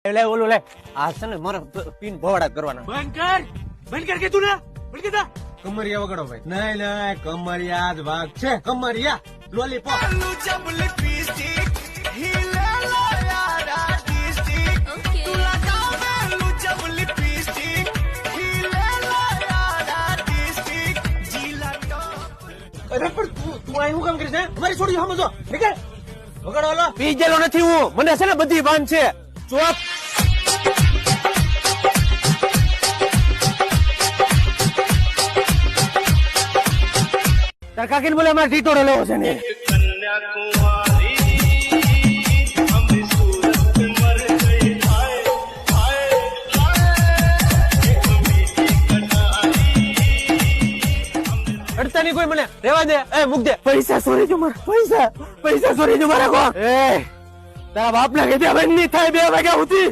લે ઓલું લે આ છે ને મારે પીન ભવાડા કરવાના. બંધ કર કે તું ને બંધ કર. કમરિયા વગાડો ભાઈ. નહીં નહીં કમરિયા જ ભાગ છે. કમરિયા લોલીપોપ. અરે પણ તું અહીં શું કામ કરીશ હે? અમારી છોડી સમજો નીકળ. વગાડો હાલો. પી ગયેલો નથી હું, મને છે ને બધી ભાન છે. ચોપ. તાર કાકીને બોલે અમારે ટીટોડો લેવો છે ને. અડતા ની કોઈ મને રેવા દે. એ મૂક દે. પૈસા ચોરી જો મારા, પૈસા ચોરી જો મારા. એ તારા બાપ ના કીધે હવે નહીં થાય 2 વાગ્યા સુધી.